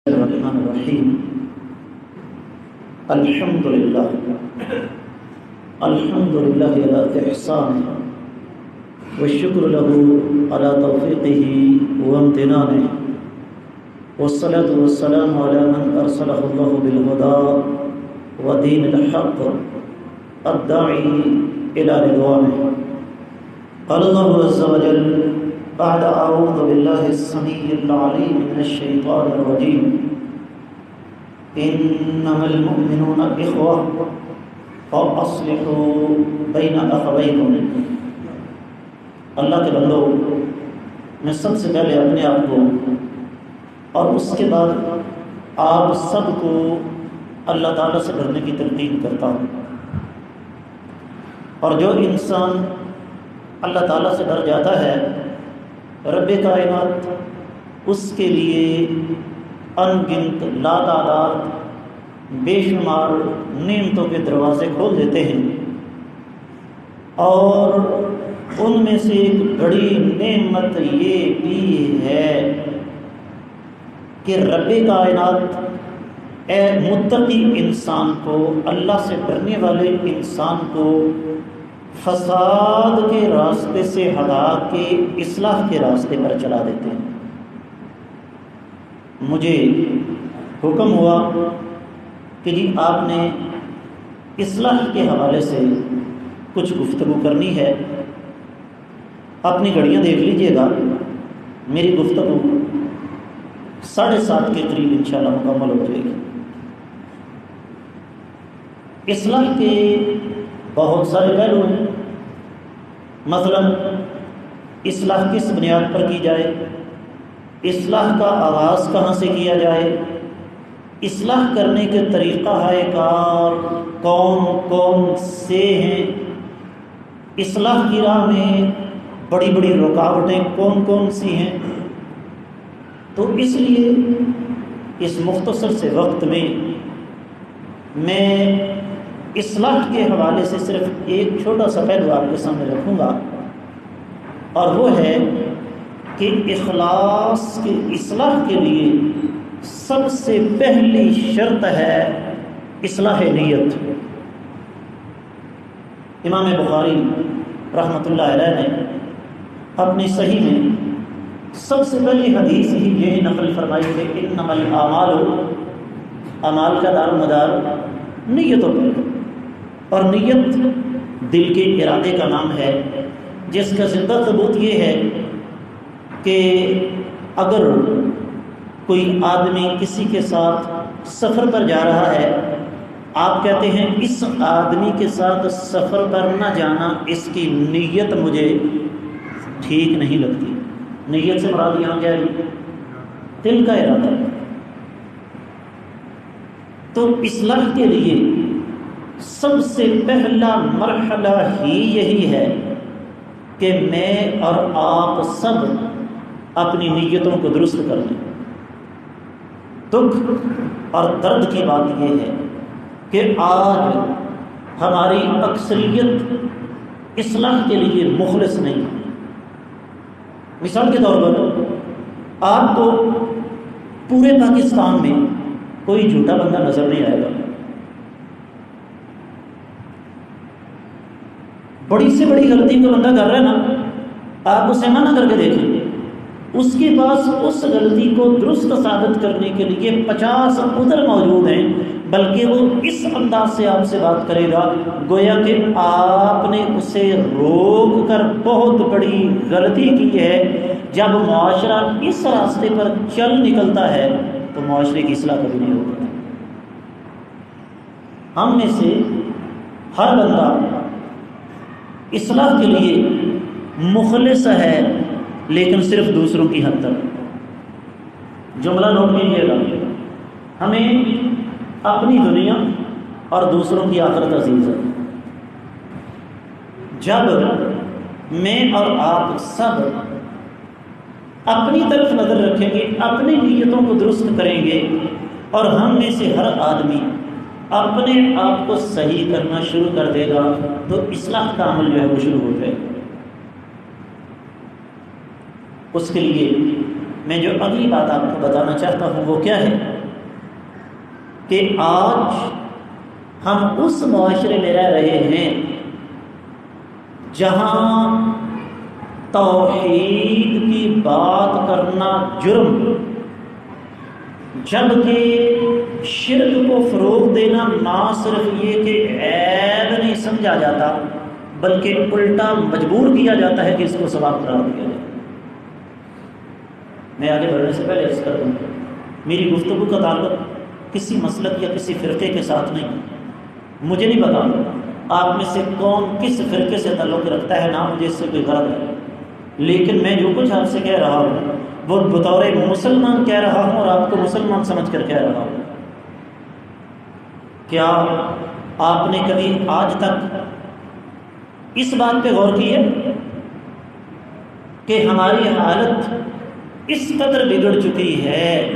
الرحمن الرحیم الحمدللہ علی احسانہ والشکر له علی توفیقہ وامتنانہ والصلاة والسلام علی من ارسلہ اللہ بالہدى ودین الحق الداعی الی رضوانہ. قال اللہ عز وجل بعد اعوذ باللہ السمیع العلیم من الشیطان الرجیم انما المؤمنون اخوة فاصلحوا بین اخویکم. اللہ کے بندو، میں سب سے پہلے اپنے آپ کو اور اس کے بعد آپ سب کو اللہ تعالیٰ سے ڈرنے کی تلقین کرتا ہوں. اور جو انسان اللہ تعالیٰ سے ڈر جاتا ہے، رب کائنات اس کے لیے ان گنت لاتعداد بے شمار نعمتوں کے دروازے کھول دیتے ہیں، اور ان میں سے ایک بڑی نعمت یہ بھی ہے کہ رب کائنات اے متقی انسان کو، اللہ سے ڈرنے والے انسان کو فساد کے راستے سے ہٹا کے اصلاح کے راستے پر چلا دیتے ہیں. مجھے حکم ہوا کہ جی آپ نے اصلاح کے حوالے سے کچھ گفتگو کرنی ہے. اپنی گھڑیاں دیکھ لیجئے گا، میری گفتگو 7:30 کے قریب انشاءاللہ مکمل ہو جائے گی. اصلاح کے بہت سارے پہلو ہیں. مثلا اصلاح کس بنیاد پر کی جائے، اصلاح کا آغاز کہاں سے کیا جائے، اصلاح کرنے کے طریقہ کار کون کون سے ہیں، اصلاح کی راہ میں بڑی بڑی رکاوٹیں کون کون سی ہیں. تو اس لیے اس مختصر سے وقت میں اصلاح کے حوالے سے صرف ایک چھوٹا سا پہلو آپ کے سامنے رکھوں گا، اور وہ ہے کہ اخلاص کے اصلاح کے لیے سب سے پہلی شرط ہے اصلاح نیت. امام بخاری رحمۃ اللہ علیہ نے اپنی صحیح میں سب سے پہلی حدیث ہی یہ نقل فرمائی کہ انما الاعمال، اعمال کا دار و مدار نیتوں پر، اور نیت دل کے ارادے کا نام ہے، جس کا زندہ ثبوت یہ ہے کہ اگر کوئی آدمی کسی کے ساتھ سفر پر جا رہا ہے، آپ کہتے ہیں اس آدمی کے ساتھ سفر پر نہ جانا، اس کی نیت مجھے ٹھیک نہیں لگتی. نیت سے مراد یہاں کیا ہے؟ دل کا ارادہ. تو اصلاح کے لیے سب سے پہلا مرحلہ ہی یہی ہے کہ میں اور آپ سب اپنی نیتوں کو درست کر لیں. دکھ اور درد کی بات یہ ہے کہ آج ہماری اکثریت اصلاح کے لیے مخلص نہیں. مثال کے طور پر آپ کو پورے پاکستان میں کوئی جھوٹا بندہ نظر نہیں آئے گا. بڑی سے بڑی غلطی کو بندہ کر رہا ہے نا، آپ اسے منع کر کے دیکھیں، اس کے پاس اس غلطی کو درست ثابت کرنے کے لیے 50 عذر موجود ہیں، بلکہ وہ اس انداز سے آپ سے بات کرے گا گویا کہ آپ نے اسے روک کر بہت بڑی غلطی کی ہے. جب معاشرہ اس راستے پر چل نکلتا ہے تو معاشرے کی اصلاح کبھی نہیں ہوتی. ہم میں سے ہر بندہ اصلاح کے لیے مخلص ہے، لیکن صرف دوسروں کی حد تک. جملہ نوٹ کیجیے گا، ہمیں اپنی دنیا اور دوسروں کی آخرت عزیز ہے. جب میں اور آپ سب اپنی طرف نظر رکھیں گے، اپنی نیتوں کو درست کریں گے، اور ہم میں سے ہر آدمی اپنے آپ کو صحیح کرنا شروع کر دے گا، تو اصلاح کا عمل جو ہے وہ شروع ہو جائے گا. اس کے لیے میں جو اگلی بات آپ کو بتانا چاہتا ہوں وہ کیا ہے کہ آج ہم اس معاشرے میں رہ رہے ہیں جہاں توحید کی بات کرنا جرم، جبکہ شرک کو فروغ دینا نہ صرف یہ کہ عیب نہیں سمجھا جاتا بلکہ الٹا مجبور کیا جاتا ہے کہ اس کو ثواب قرار دیا جائے۔ میں آگے بڑھنے سے پہلے عرض کر دوں میری گفتگو کا تعلق کسی مسلک یا کسی فرقے کے ساتھ نہیں۔ مجھے نہیں پتا آپ میں سے کون کس فرقے سے تعلق رکھتا ہے، نہ مجھے اس سے کوئی غرض ہے، لیکن میں جو کچھ آپ سے کہہ رہا ہوں وہ بطور مسلمان کہہ رہا ہوں اور آپ کو مسلمان سمجھ کر کہہ رہا ہوں۔ کیا آپ نے کبھی آج تک اس بات پہ غور کی ہے کہ ہماری حالت اس قدر بگڑ چکی ہے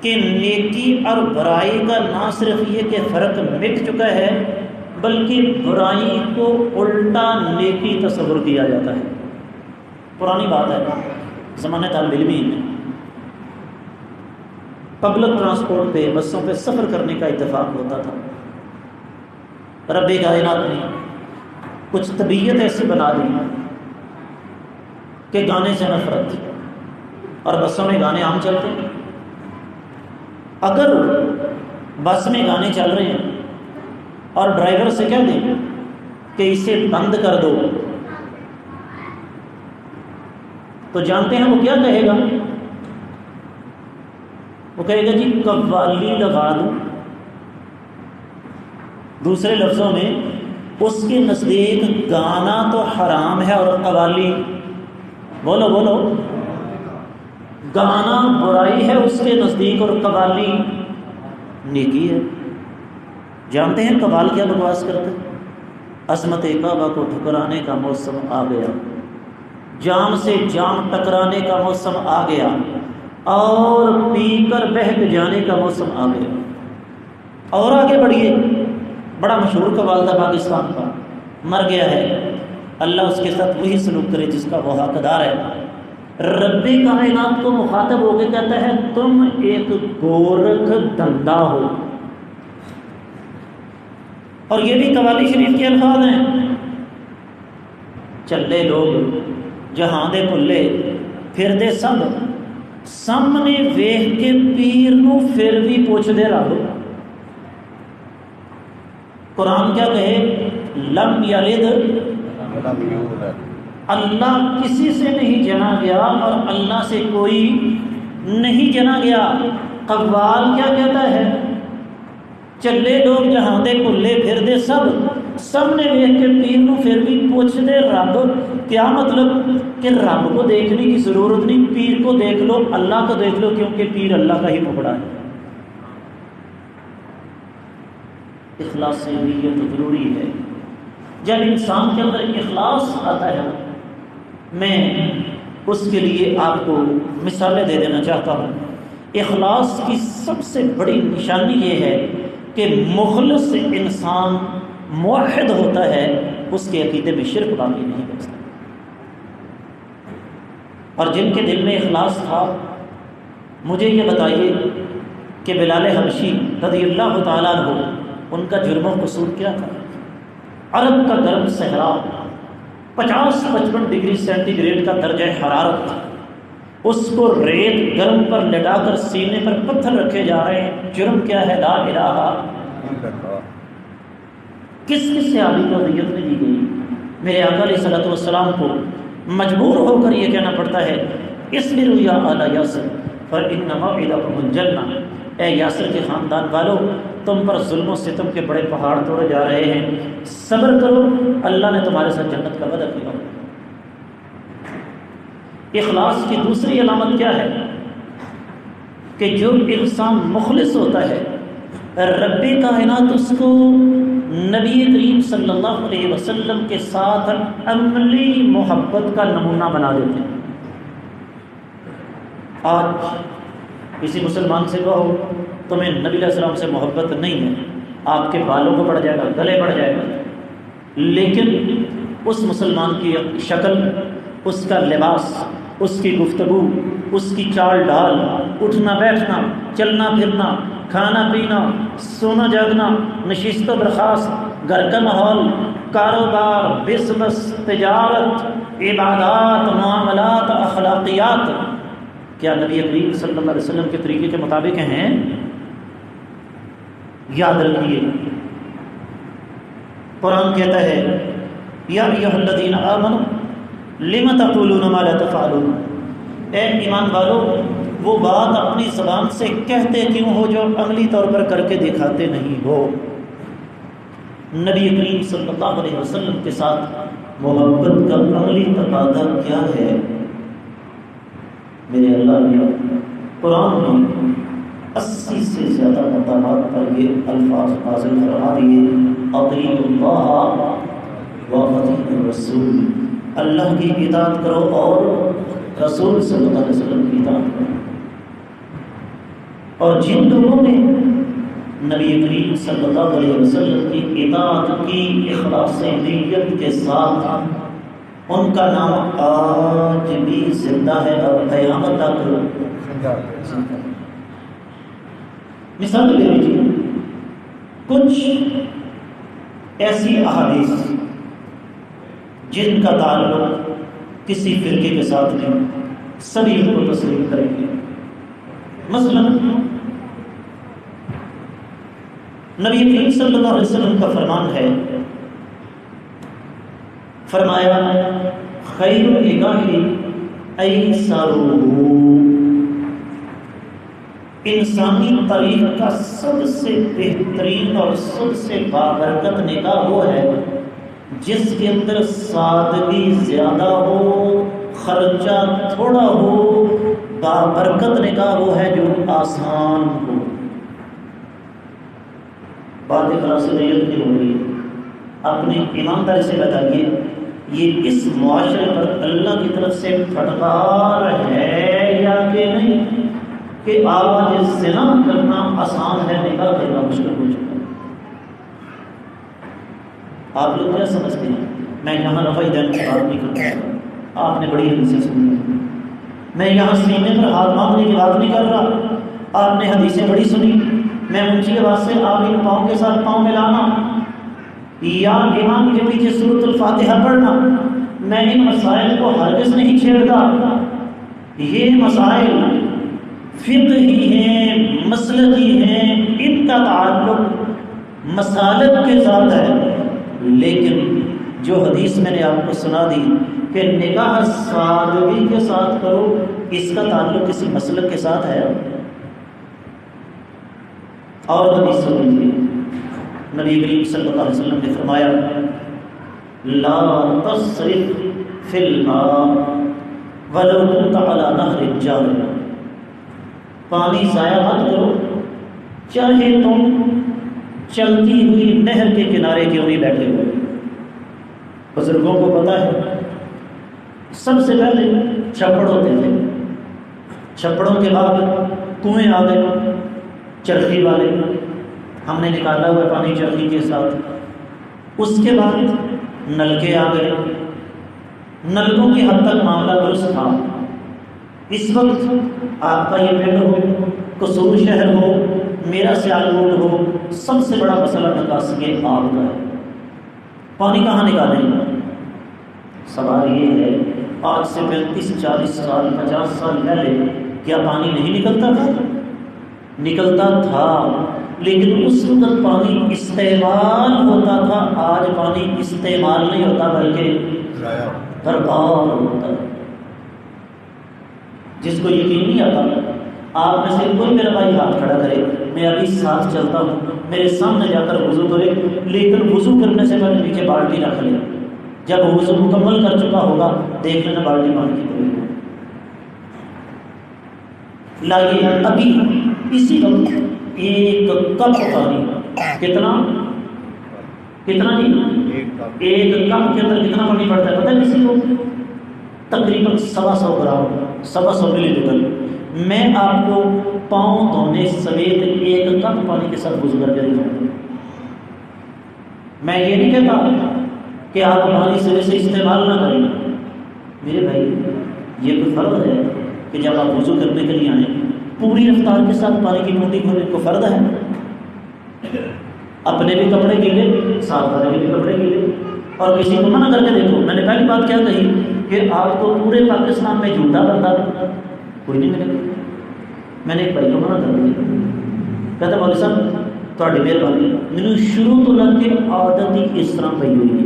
کہ نیکی اور برائی کا نہ صرف یہ کہ فرق مٹ چکا ہے بلکہ برائی کو الٹا نیکی تصور کیا جاتا ہے۔ پرانی بات ہے، زمانے طالب علمی میں پبلک ٹرانسپورٹ پہ بسوں پہ سفر کرنے کا اتفاق ہوتا تھا۔ رب کائنات نے کچھ طبیعت ایسی بنا دی کہ گانے سے نفرت، اور بسوں میں گانے عام چلتے ہیں۔ اگر بس میں گانے چل رہے ہیں اور ڈرائیور سے کہہ دیں کہ اسے بند کر دو تو جانتے ہیں وہ کیا کہے گا؟ وہ کہے گا جی قوالی لگا دو۔ دوسرے لفظوں میں اس کے نزدیک گانا تو حرام ہے اور قوالی، بولو بولو، گانا برائی ہے اس کے نزدیک اور قوالی نیکی ہے۔ جانتے ہیں قوال کیا بکواس کرتے؟ عظمت کعبہ کو ٹھکرانے کا موسم آ گیا، جام سے جام ٹکرانے کا موسم آ گیا، اور پی کر بہک جانے کا موسم آ گیا۔ اور آگے بڑھیے، بڑا مشہور قوال تھا پاکستان کا، مر گیا ہے، اللہ اس کے ساتھ وہی سلوک کرے جس کا وہ حقدار ہے۔ رب کائنات کو مخاطب ہو کے کہتا ہے تم ایک گورکھ دھندا ہو۔ اور یہ بھی قوالی شریف کے الفاظ ہیں، چلے لوگ جہاں دے بھلے پھر دے سب سامنے ویکھ کے پیر نو پھر بھی پوچھ دے رب۔ قرآن کیا کہے؟ لم یلد، اللہ کسی سے نہیں جنا گیا اور اللہ سے کوئی نہیں جنا گیا۔ قوال کیا کہتا ہے؟ چلے لوگ جہاں دے بھلے پھر دے سب سامنے ویکھ کے پیر نو پھر بھی پوچھ دے رب۔ کیا مطلب کہ رب کو دیکھنے کی ضرورت نہیں، پیر کو دیکھ لو، اللہ کو دیکھ لو، کیونکہ پیر اللہ کا ہی ٹکڑا ہے۔ اخلاص نیت ضروری ہے۔ جب انسان کے اندر اخلاص آتا ہے، میں اس کے لیے آپ کو مثالیں دے دینا چاہتا ہوں۔ اخلاص کی سب سے بڑی نشانی یہ ہے کہ مخلص انسان موحد ہوتا ہے، اس کے عقیدے میں شرک باقی نہیں بچتا۔ اور جن کے دل میں اخلاص تھا، مجھے یہ بتائیے کہ بلال حبشی رضی اللہ تعالیٰ عنہ، ان کا جرم و قصور کیا تھا؟ عرب کا گرم صحرا، 50-55 ڈگری سینٹی گریڈ کا درجہ حرارت، اس کو ریت گرم پر لٹا کر سینے پر پتھر رکھے جا رہے ہیں۔ جرم کیا ہے؟ لا الہ۔ کس کس صحابی کو اذیت نہیں دی گئی؟ میرے آقا علیہ الصلوۃ والسلام کو مجبور ہو کر یہ کہنا پڑتا ہے اصبروا یا آل یاسر فإن موعدکم الجنہ، اے یاسر کے خاندان والو، تم پر ظلم و ستم کے بڑے پہاڑ توڑے جا رہے ہیں، صبر کرو، اللہ نے تمہارے ساتھ جنت کا وعدہ کیا۔ اخلاص کی دوسری علامت کیا ہے؟ کہ جو انسان مخلص ہوتا ہے، رب کائنات اس کو نبی کریم صلی اللہ علیہ وسلم کے ساتھ عملی محبت کا نمونہ بنا دیتے ہیں۔ آج کسی مسلمان سے کہو تمہیں نبی علیہ السلام سے محبت نہیں ہے، آپ کے بالوں کو پڑ جائے گا، گلے پڑ جائے گا، لیکن اس مسلمان کی شکل، اس کا لباس، اس کی گفتگو، اس کی چال ڈال، اٹھنا بیٹھنا، چلنا پھرنا، کھانا پینا، سونا جاگنا، نشست و برخاست، گھر کا ماحول، کاروبار، بزنس، تجارت، عبادات، معاملات، اخلاقیات، کیا نبی کریم صلی اللہ علیہ وسلم کے طریقے کے مطابق ہیں؟ یاد رکھیے، قرآن کہتا ہے یا ایھا الذین آمنوا لم تقولون ما لا تفعلون، اے ایمان والو وہ بات اپنی زبان سے کہتے کیوں ہو جو عملی طور پر کر کے دکھاتے نہیں ہو۔ نبی کریم صلی اللہ علیہ وسلم کے ساتھ محبت کا عملی تقاضا کیا ہے؟ میرے اللہ نے قرآن میں 80 سے زیادہ مقامات پر یہ الفاظ نازل فرما دیے، اطیعوا اللہ واطیعوا الرسول، اللہ کی اطاعت کرو اور رسول صلی اللہ علیہ وسلم کی اطاعت کرو۔ اور جن لوگوں نے نبی کریم صلی اللہ علیہ وسلم کی اطاعت کی اخلاص نیت کے ساتھ، ان کا نام آج بھی زندہ ہے اور قیامت تک۔ مثال لے لیجیے، کچھ ایسی احادیث جن کا تعلق کسی فرقے کے ساتھ نہیں، سبھی ان کو تسلیم کریں گے۔ مثلا نبی کریم صلی اللہ علیہ وسلم کا فرمان ہے، فرمایا خیر النکاح ایسرہ، انسانی تاریخ کا سب سے بہترین اور سب سے بابرکت نکاح وہ ہے جس کے اندر سادگی زیادہ ہو، خرچہ تھوڑا ہو۔ بابرکت نکاح وہ ہے جو آسان ہو۔ بات طرح سے نیت کی ہو رہی ہے، اپنی ایمانداری سے بتائیے یہ اس معاشرے پر اللہ کی طرف سے پھٹکار ہے یا کہ نہیں، کہ آج زنا کرنا آسان ہے، نکاح کرنا مشکل ہو چکا ہے۔ آپ لوگ کیا سمجھتے ہیں؟ میں یہاں رفع دین کی بات نہیں کرتا، آپ نے بڑی حدیثیں سنی ہیں۔ میں یہاں سینے پر ہاتھ مانگنے کی بات نہیں کر رہا، آپ نے حدیثیں بڑی سنی۔ میں اونچی آواز سے آپ ان پاؤں کے ساتھ پاؤں ملانا یا امام کے پیچھے سورۃ الفاتحہ پڑھنا، میں ان مسائل کو ہرگز نہیں چھیڑتا۔ یہ مسائل فقہی ہیں، مسلکی ہیں، ان کا تعلق مسالک کے ساتھ ہے، لیکن جو حدیث میں نے آپ کو سنا دی کہ نکاح سادگی کے ساتھ کرو، اس کا تعلق کسی مسلک کے ساتھ ہے؟ اور حدیث سن لیجیے، نبی کریم صلی اللہ علیہ وسلم نے فرمایا لا تصرف فی الماء ولو كنت على نهر جار، پانی ضائع مت کرو چاہے تم چلتی ہوئی نہر کے کنارے کیوں نہیں بیٹھے ہوئے۔ بزرگوں کو پتہ ہے سب سے پہلے چھپڑ ہوتے تھے، چھپڑوں کے بعد کنویں آ گئے چرخی والے، ہم نے نکالا ہوا پانی چرخی کے ساتھ، اس کے بعد نلکے آ گئے، نلکوں کی حد تک معاملہ درست تھا۔ اس وقت آپ کا یہ پنڈ ہو، قصور شہر ہو، میرا سیالکوٹ ہو، سب سے بڑا مسئلہ نکاسی آب کا ہے۔ پانی کہاں نکالیں؟ سوال یہ ہے آج سے 35 40 سال 50 سال پہلے کیا پانی نہیں نکلتا تھا؟ نکلتا تھا، لیکن اس وقت پانی استعمال ہوتا تھا، آج پانی استعمال نہیں ہوتا بلکہ برباد ہوتا ہے۔ جس کو یقین نہیں آتا آپ میں سے کوئی میرا بھائی ہاتھ کھڑا کرے، میں ابھی ساتھ چلتا ہوں، میرے سامنے جا کر وضو کرے، لیکن وضو کرنے سے پہلے نیچے بالٹی رکھ لے، جب وضو مکمل کر چکا ہوگا دیکھ لینا بالٹی پانی کی پڑی ہو۔ لائیے ابھی اسی وقت ایک کپ پانی، کتنا جی؟ ایک کپ کے اندر کتنا پانی پڑتا ہے پتہ ہے کسی کو؟ تقریباً 125 گرام، 125 ملی لیٹر۔ میں آپ کو پاؤں دھونے سمیت ایک کپ پانی کے ساتھ وضو کر کے دکھاؤں۔ میں یہ نہیں کہتا کہ آپ پانی سے استعمال نہ کریں، میرے بھائی یہ کوئی فرض ہے کہ جب آپ وضو کرنے کے لیے آئیں پوری رفتار کے ساتھ پانی کی ٹوٹی کھولیں؟ کو فرض ہے؟ اپنے بھی کپڑے گیلے، ساتھ والے کے بھی کپڑے گیلے، اور کسی کو منع کر کے دیکھو۔ میں نے پہلی بات کیا کہی کہ آپ کو پورے پاکستان میں جھوٹا بندہ کوئی نہیں ملے گا۔ میں نے ایک بھائی کو منع کر دیا، کہتا مولوی صاحب تھوڑی مہربانی، مجھے شروع تو لگ کے عادت ہی اس طرح پی ہوئی ہے،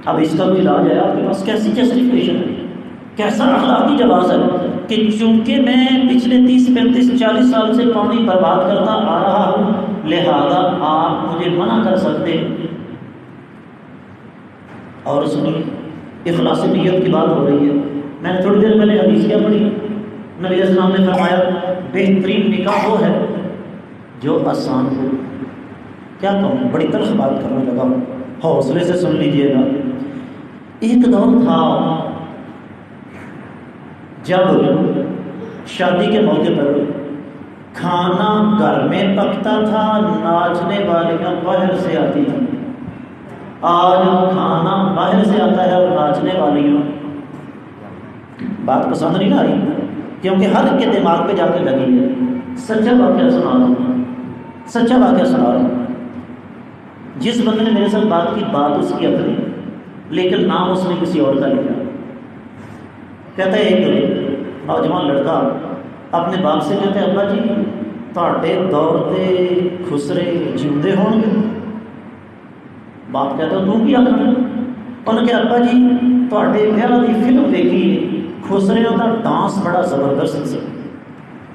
اب اس کا کوئی علاج ہے آپ کے پاس؟ کیسی جسٹیفیکیشن ہے، کیسا اخلاقی جواز ہے کہ چونکہ میں پچھلے 30 35 40 سال سے پانی برباد کرتا آ رہا ہوں لہذا آپ مجھے منع کر سکتے؟ اور سنیے اخلاص نیت کی بات ہو رہی ہے۔ میں نے تھوڑی دیر پہلے حدیث کیا پڑھی، نبی علیہ السلام نے فرمایا بہترین نکاح وہ ہے جو آسان ہو۔ کیا کہوں، بڑی تلخ بات کرنے لگا، حوصلے سے سن لیجئے گا۔ ایک دور تھا جب شادی کے موقع پر کھانا گھر میں پکتا تھا، ناچنے والیاں باہر سے آتی تھیں۔ آج کھانا باہر سے آتا ہے اور ناچنے والیاں، بات پسند نہیں آئی کیونکہ ہر کے دماغ پہ جا کے لگی ہے۔ سچا واقعہ سنا رہا ہوں، سچا واقعہ سنا رہا ہوں۔ جس بندے نے میرے ساتھ بات کی، بات اس کی اپنی لیکن نام اس نے کسی اور کا لیا۔ کہتا ہے ایک نوجوان لڑکا اپنے باپ سے کہتے ہیں ابا جی تھوڑے دور دے خسرے جیوندے ہون گے؟ باپ کہتا ہے تو کیا کرنا؟ انہوں نے کہا ابا جی تھوڑے بیاہ دی فلم دیکھی، خسریوں کا ڈانس بڑا زبردست سی۔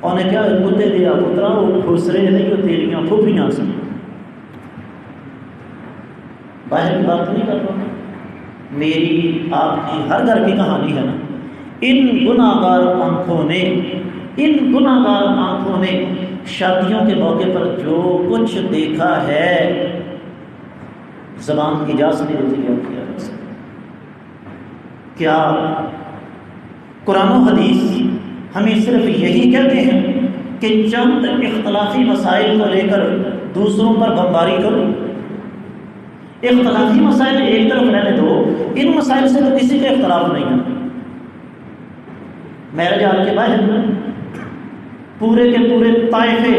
انہیں کہا کتے دیا پترا وہ خسرے نہیں، وہ تیریاں پھوپھیاں سی۔ باہر کی بات نہیں کر رہا، میری آپ کی ہر گھر کی کہانی ہے نا۔ ان گناہگار آنکھوں نے شادیوں کے موقع پر جو کچھ دیکھا ہے زبان کی اجازت نہیں دیتی کیا کیا۔ کیا قرآن و حدیث ہمیں صرف یہی کہتے ہیں کہ چند اختلافی مسائل کو لے کر دوسروں پر بمباری کرو؟ اختلافی مسائل ایک طرف رہنے دو، ان مسائل سے تو کسی کا اختلاف نہیں ہے۔ معراج حال کے باہر پورے کے پورے طائفے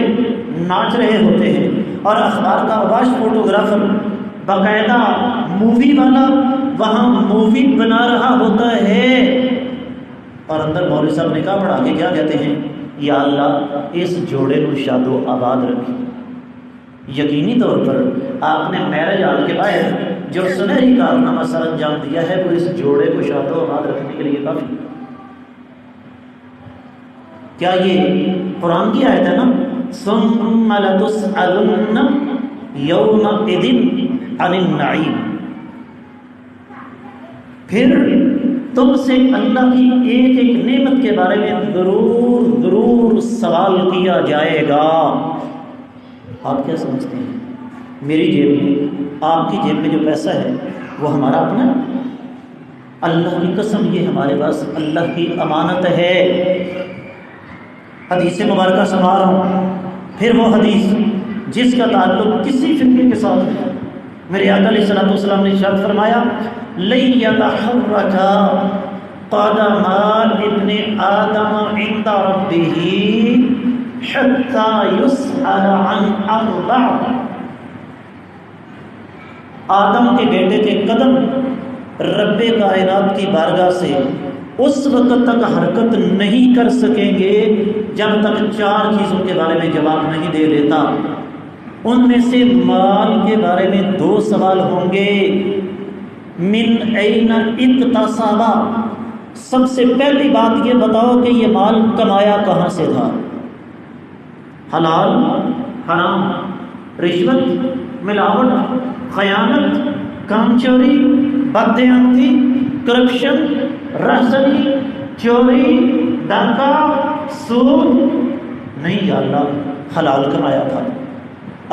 ناچ رہے ہوتے ہیں اور اخبار کا آباش فوٹوگرافر باقاعدہ مووی والا وہاں مووی بنا رہا ہوتا ہے، اور اندر مولوی صاحب نے کہا پڑھا کے کیا کہتے ہیں، یا اللہ اس جوڑے کو شاد و آباد رکھی۔ یقینی طور پر آپ نے معراج حال کے باہر جو سنہری کارنامہ سر انجام دیا ہے وہ اس جوڑے کو شاد و آباد رکھنے کے لیے کافی۔ کیا یہ قرآن کی آیت ہے نا، ثم لتسألن یومئذ عن النعیم، پھر تم سے اللہ کی ایک ایک نعمت کے بارے میں ضرور سوال کیا جائے گا۔ آپ کیا سمجھتے ہیں میری جیب میں، آپ کی جیب میں جو پیسہ ہے وہ ہمارا اپنا ہے؟ اللہ کی قسم یہ ہمارے پاس اللہ کی امانت ہے۔ حدیث مبارکہ سنا رہا ہوں، پھر وہ حدیث جس کا تعلق کسی فرقے کے ساتھ ہے۔ میرے آقا علیہ الصلوۃ والسلام نے ارشاد فرمایا لن يتحرك قدم ابن آدم عند ربه حتى يسأل عن أربع، آدم کے بیٹے کے قدم رب کائنات کی بارگاہ سے اس وقت تک حرکت نہیں کر سکیں گے جب تک 4 چیزوں کے بارے میں جواب نہیں دے لیتا۔ ان میں سے مال کے بارے میں 2 سوال ہوں گے۔ من این اکتسب، سب سے پہلی بات یہ بتاؤ کہ یہ مال کمایا کہاں سے تھا؟ حلال، حرام، رشوت، ملاوٹ، خیانت، کام چوری، بددیانتی، کرپشن، رہزنی، چوری، ڈاکہ، سود؟ نہیں یا اللہ، حلال کمایا تھا۔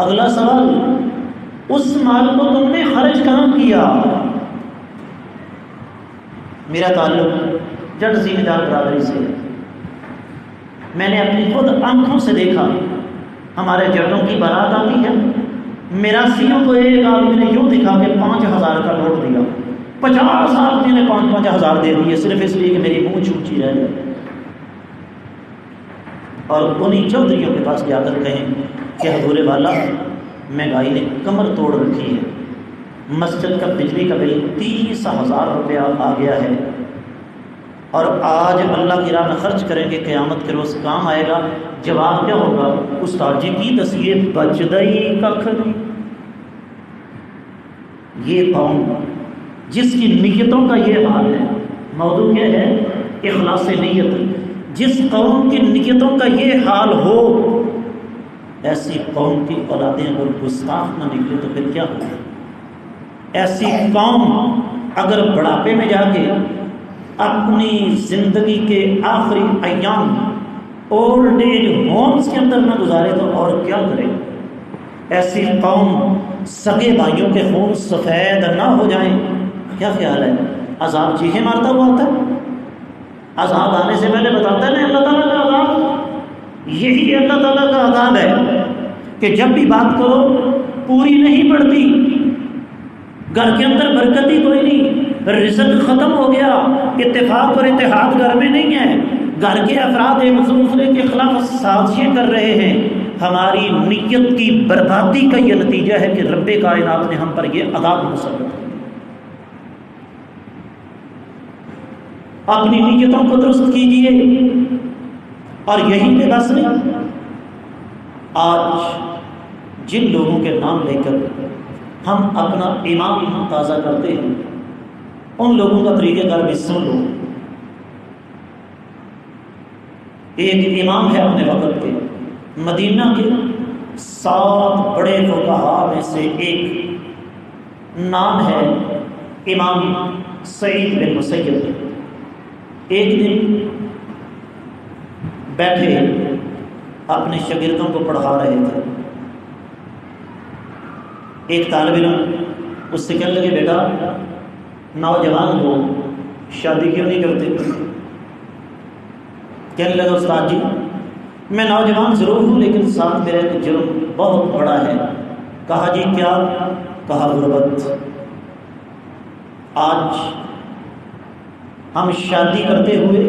اگلا سوال، اس مال کو تم نے خرچ کہاں کیا؟ میرا تعلق جٹ زمیندار برادری سے، میں نے اپنی خود آنکھوں سے دیکھا، ہمارے جٹوں کی بارات آتی ہے، میراسیوں کو ایک آدمی نے یوں دکھا کے 5000 کا نوٹ دیا، 50 آدمی نے 5-5 ہزار دے دیے صرف اس لیے کہ میری منہ اونچی رہ جائے، اور انہی چودھریوں کے پاس جا کر کہیں کہ حضور والا مہنگائی نے کمر توڑ رکھی ہے، مسجد کا بجلی کا بل 30,000 روپیہ آ گیا ہے، اور آج اللہ کی راہ میں خرچ کریں گے قیامت کے روز کام آئے گا۔ جواب کیا ہوگا؟ استاد جی کی دسیے بچدئی ککھ نہیں۔ یہ قوم جس کی نیتوں کا یہ حال ہے، موضوع کیا ہے؟ اخلاص نیت۔ جس قوم کی نیتوں کا یہ حال ہو، ایسی قوم کی اولادیں اگر گستاخ نہ نکلے تو پھر کیا ہوگا؟ ایسی قوم اگر بڑھاپے میں جا کے اپنی زندگی کے آخری ایام اولڈ ایج ہومز کے اندر نہ گزارے تو اور کیا کرے؟ ایسی قوم سگے بھائیوں کے خون سفید نہ ہو جائیں، کیا خیال ہے؟ عذاب چیخیں مارتا ہوا آتا ہے، عذاب آنے سے پہلے بتاتا ہے نا اللہ تعالیٰ کا عذاب۔ یہی اللہ تعالیٰ کا عذاب ہے کہ جب بھی بات کرو پوری نہیں پڑتی، گھر کے اندر برکت ہی کوئی نہیں، رزق ختم ہو گیا، اتفاق اور اتحاد گھر میں نہیں ہے، گھر کے افراد ایک دوسرے کے خلاف سازشیں کر رہے ہیں۔ ہماری نیت کی بربادی کا یہ نتیجہ ہے کہ رب کائنات نے ہم پر یہ عذاب مسلط کیا۔ اپنی نیتوں کو درست کیجئے، اور یہی پہ بس نہیں، آج جن لوگوں کے نام لے کر ہم اپنا ایمان تازہ کرتے ہیں ان لوگوں کا طریقہ کار بھی سن لو۔ ایک امام ہے اپنے وقت کے، مدینہ کے 7 بڑے فقہاء میں سے ایک، نام ہے امام سعید بن مسیب۔ ایک دن بیٹھے اپنے شاگردوں کو پڑھا رہے تھے، ایک طالب علم اس سے کہنے لگے بیٹا نوجوان ہو شادی کیوں نہیں کرتے؟ کہنے لگا استاد جی میں نوجوان ضرور ہوں لیکن ساتھ میرا ایک جرم بہت بڑا ہے۔ کہا جی کیا؟ کہا غربت۔ آج ہم شادی کرتے ہوئے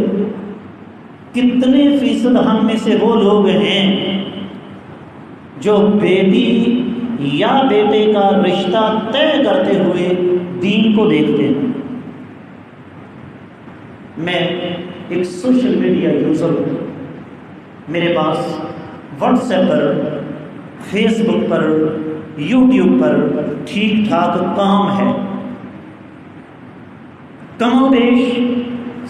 کتنے فیصد ہم میں سے وہ لوگ ہیں جو بیٹی یا بیٹے کا رشتہ طے کرتے ہوئے دین کو دیکھتے ہیں؟ میں ایک سوشل میڈیا یوزر ہوں، میرے پاس واٹس ایپ پر، فیس بک پر، یوٹیوب پر ٹھیک ٹھاک کام ہے۔ کم و بیش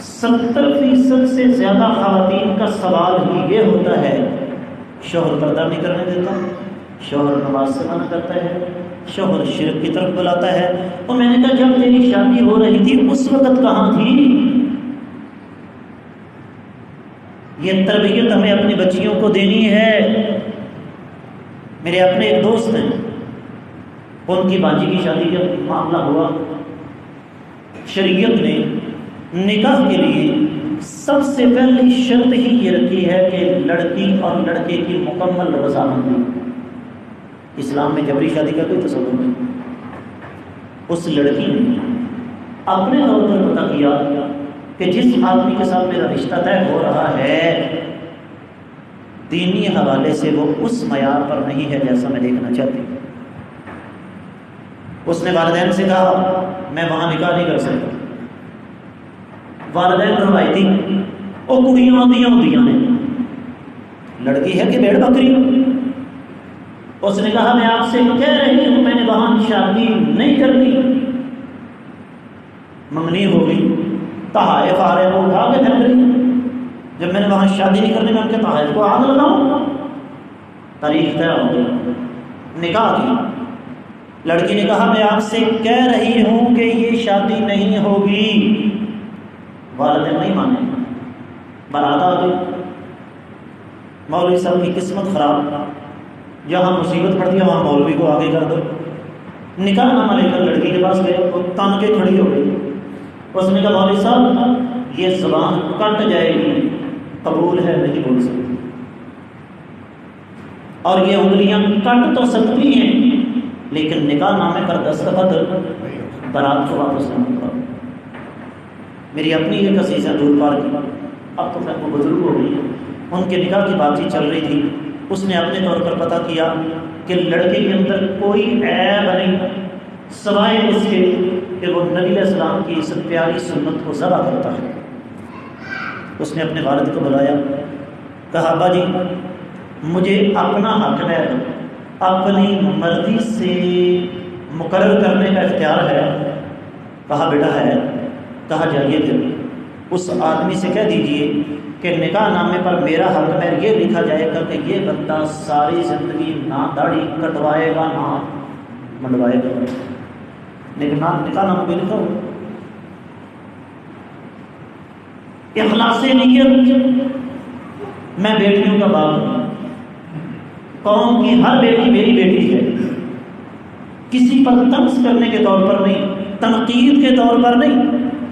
70% سے زیادہ خواتین کا سوال ہی یہ ہوتا ہے شوہر پردہ نہیں کرنے دیتا، شوہر نماز سے منع کرتا ہے، شوہر شرک کی طرف بلاتا ہے۔ اور میں نے کہا جب تیری شادی ہو رہی تھی اس وقت کہاں تھی؟ یہ تربیت ہمیں اپنی بچیوں کو دینی ہے۔ میرے اپنے ایک دوست ہیں، ان کی بانجی کی شادی جب معاملہ ہوا، شریعت نے نکاح کے لیے سب سے پہلی شرط ہی یہ رکھی ہے کہ لڑکی اور لڑکے کی مکمل رضامندی۔ اسلام میں جبری شادی کا کوئی تصور نہیں۔ اس لڑکی نے اپنے طور پر پتہ کیا کہ جس آدمی کے ساتھ میرا رشتہ طے ہو رہا ہے دینی حوالے سے وہ اس معیار پر نہیں ہے جیسا میں دیکھنا چاہتی ہوں۔ اس نے والدین سے کہا میں وہاں نکاح نہیں کر سکتا۔ والدین روایتی وہ کڑیاں ہوندیاں نے، لڑکی ہے کہ بھیڑ بکری؟ اس نے کہا میں آپ سے کہہ رہی ہوں میں نے وہاں شادی نہیں کرنی۔ منگنی ہو گئی، تحائف آ رہے وہ اٹھا کے پھینک رہی۔ جب میں نے وہاں شادی نہیں کرنی میں ان کے تحائف کو آگ لگاؤں؟ تاریخ طے ہو گئی، نکاح کی۔ لڑکی نے کہا میں آپ سے کہہ رہی ہوں کہ یہ شادی نہیں ہوگی۔ والدین نہیں مانے، بارات آ گئی۔ مولوی صاحب کی قسمت خراب، جہاں مصیبت پڑتی ہے وہاں مولوی کو آگے کر دو۔ نکاح نامہ لے کر لڑکی کے پاس گئے، وہ تان کے کھڑی ہو گئی۔ اس نے کہا مولوی صاحب یہ زبان کٹ جائے گی، قبول ہے نہیں بول سکتی، اور یہ انگلیاں کٹ تو سکتی ہیں لیکن نکاح نامے پر دستخط بارات کو واپس نہ کرو۔ میری اپنی ایک عزیز ہے دور پار کی، اب تو خیر وہ بزرگ ہو گئی ہے، ان کے نکاح کی بات چیت چل رہی تھی۔ اس نے اپنے طور پر پتہ کیا کہ لڑکے کے اندر کوئی عیب نہیں سوائے اس کے کہ وہ نبی علیہ السلام کی اس پیاری سنت کو ذبح کرتا ہے۔ اس نے اپنے والد کو بلایا، کہا ابا جی مجھے اپنا حق ہے، اپنی مرضی سے مقرر کرنے کا اختیار ہے؟ کہا بیٹا ہے۔ کہا جائیے پھر اس آدمی سے کہہ دیجئے کہ نکاح نامے پر میرا حق میں یہ لکھا جائے گا کہ یہ بندہ ساری زندگی نہ داڑھی کٹوائے گا نہ منڈوائے گا، لیکن نکاح نامے پہ لکھا ہو۔ اخلاص نیت، میں بیٹیوں کا باپ ہوں، قوم کی ہر بیٹی میری بیٹی ہے، کسی پر طنز کرنے کے طور پر نہیں، تنقید کے طور پر نہیں،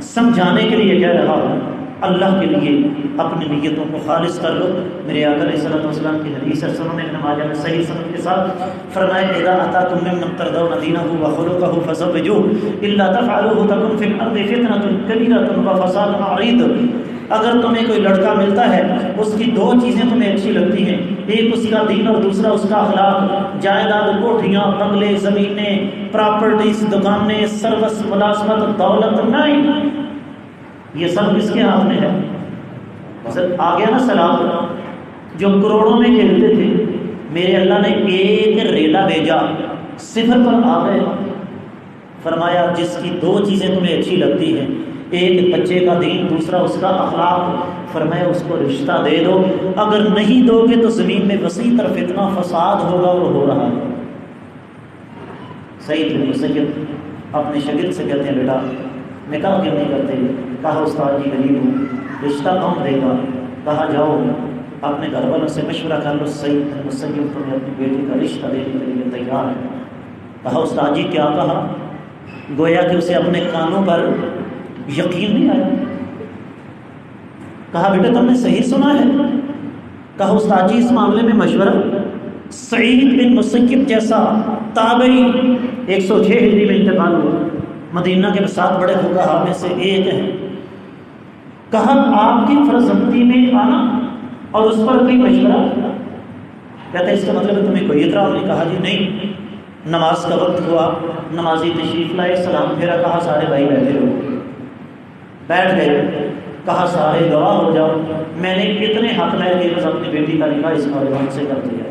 سمجھانے کے لیے کہہ رہا ہوں۔ اللہ کے لیے اپنی نیتوں کو خالص کر لو۔ میرے آقا علیہ الصلوۃ والسلام کی حدیث ہے، سنن ابن ماجہ میں صحیح سند کے ساتھ فرمایا اذا اتاکم ممن ترضون دینہ وخلقہ فزوجوہ الا تفعلوہ تکن فی الارض فتنۃ کبیرۃ وفساد عریض۔ اگر تمہیں کوئی لڑکا ملتا ہے، اس کی دو چیزیں تمہیں اچھی لگتی ہیں، ایک اس کا دین اور دوسرا اس کا اخلاق، جائیداد، کوٹھیاں، بنگلے، زمینیں، پراپرٹیز، دکانیں، سروس، ملازمت، دولت نہیں، یہ سب کس کے ہاتھ میں ہے؟ آ گیا نا سلام، جو کروڑوں میں کھیلتے تھے، میرے اللہ نے ایک ریلا بھیجا، صفر پر آ گئے۔ فرمایا جس کی دو چیزیں تمہیں اچھی لگتی ہیں، ایک بچے کا دین، دوسرا اس کا اخلاق، فرمایا اس کو رشتہ دے دو، اگر نہیں دو گے تو زمین میں وسیع تر فتنہ فساد ہوگا، اور ہو رہا ہے۔ سعید بن مسیب اپنے شاگرد سے کہتے ہیں بیٹا نکاح کیوں نہیں کرتے؟ کہا استاد جی غریب ہوں، رشتہ کون دے گا؟ کہا جاؤ اپنے گھر والوں سے مشورہ کر لو، سعید بن مسیب تمہیں اپنی بیٹی کا رشتہ دینے کے لیے تیار ہے۔ کہا استاد جی کیا کہا؟ گویا کہ اسے اپنے کانوں پر یقین نہیں آیا۔ کہا بیٹا تم نے صحیح سنا ہے؟ کہا استاد جی اس معاملے میں مشورہ؟ سعید بن مسیب جیسا تابعی 106 ہجری میں انتقال ہوا، مدینہ کے 7 بڑے فقہاء میں سے ایک ہیں۔ کہا آپ کی فرزندی میں آنا اور اس پر کوئی مشورہ؟ کہتے اس کا مطلب ہے تمہیں کوئی اعتراض نہیں؟ کہا جی نہیں۔ نماز کا وقت ہوا، نمازی تشریف لائے، سلام پھیرا، کہا سارے بھائی بیٹھے ہو، بیٹھ گئے۔ کہا سارے گواہ ہو جاؤ، میں نے اتنے حق میں کہ بس اپنی بیٹی کا نکاح اس نوجوان سے کر دیا۔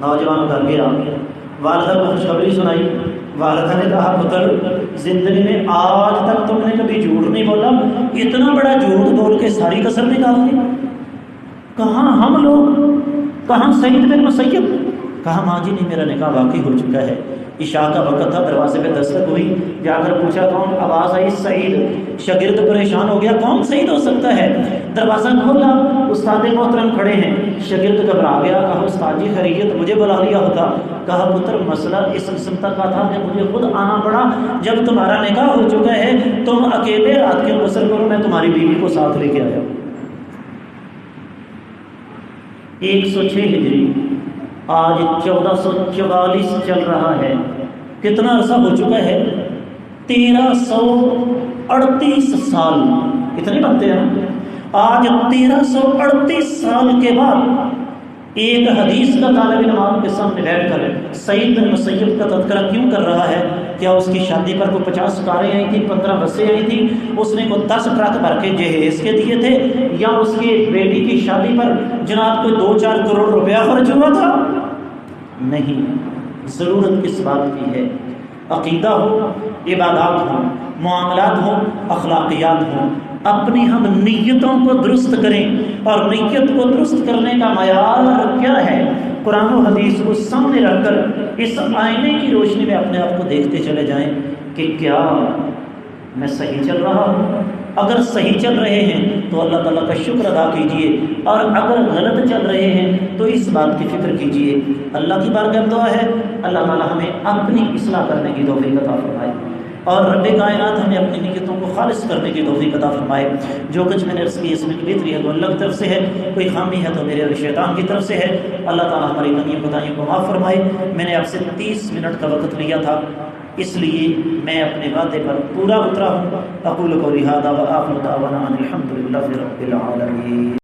نوجوان گھر گیا، والدہ کو خوشخبری سنائی۔ والدہ نے کہا پتر زندگی میں آج تک تم نے کبھی جھوٹ نہیں بولا، اتنا بڑا جھوٹ بول کے ساری کسر نکال دی؟ کہاں ہم لوگ، کہاں سعید بن مسیب؟ کہا ماں جی نہیں، میرا نکاح واقعی ہو چکا ہے۔ عشاء کا وقت تھا، دروازے پہ دستک ہوئی، جا کر پوچھا کون؟ آواز آئی سعید۔ شاگرد پریشان ہو گیا، کون سعید ہو سکتا ہے؟ دروازہ کھولا، استاد محترم کھڑے ہیں۔ شاگرد گھبرا گیا، کہا استاد جی خیریت، مجھے بلا لیا ہوتا۔ کہا پتر مسئلہ اس قسم تک کا تھا کہ مجھے خود آنا پڑا، جب تمہارا نکاح ہو چکا ہے تم اکیلے رات کے غسل کرو، میں تمہاری بیوی کو ساتھ لے کے آیا۔ 106 ہجری، آج 1444 چل رہا ہے۔ کتنا عرصہ ہو چکا ہے؟ 1338 سال، اتنے بنتے ہیں۔ آج 1338 سال کے بعد ایک حدیث کا طالب علم آپ کے سامنے بیٹھ کر سعید بن مسیب کا تذکرہ کیوں کر رہا ہے؟ کیا اس کی شادی پر کوئی 50 کاریں آئی تھیں، 15 بسیں آئی تھیں، اس نے کوئی 10 ٹرک بھر کے جہیز کے دیے تھے، یا اس کی بیٹی کی شادی پر جناب کوئی 2-4 کروڑ روپیہ خرچ ہوا تھا؟ نہیں، ضرورت کس بات کی ہے؟ عقیدہ ہو، عبادات ہوں، معاملات ہوں، اخلاقیات ہوں، اپنی ہم نیتوں کو درست کریں۔ اور نیت کو درست کرنے کا معیار کیا ہے؟ قرآن و حدیث کو سامنے رکھ کر اس آئینے کی روشنی میں اپنے آپ کو دیکھتے چلے جائیں کہ کیا میں صحیح چل رہا ہوں؟ اگر صحیح چل رہے ہیں تو اللہ تعالیٰ کا شکر ادا کیجئے، اور اگر غلط چل رہے ہیں تو اس بات کی فکر کیجئے۔ اللہ کی بارگاہ میں دعا ہے اللہ تعالیٰ ہمیں اپنی اصلاح کرنے کی توفیق عطا فرمائے، اور رب کائنات ہمیں اپنی نیتوں کو خالص کرنے کی توفیق عطا فرمائے۔ جو کچھ میں نے عرض کی اس میں بہتری ہے تو اللہ کی طرف سے ہے، کوئی خامی ہے تو میرے اور شیطان کی طرف سے ہے۔ اللہ تعالیٰ ہماری کمیوں کوتاہیوں کو معاف فرمائے۔ میں نے آپ سے 30 منٹ کا وقت لیا تھا، اس لیے میں اپنے وعدے پر پورا اترا ہوں۔ اقول قولی ھذا وآخر دعوانا ان الحمد للہ رب العالمین۔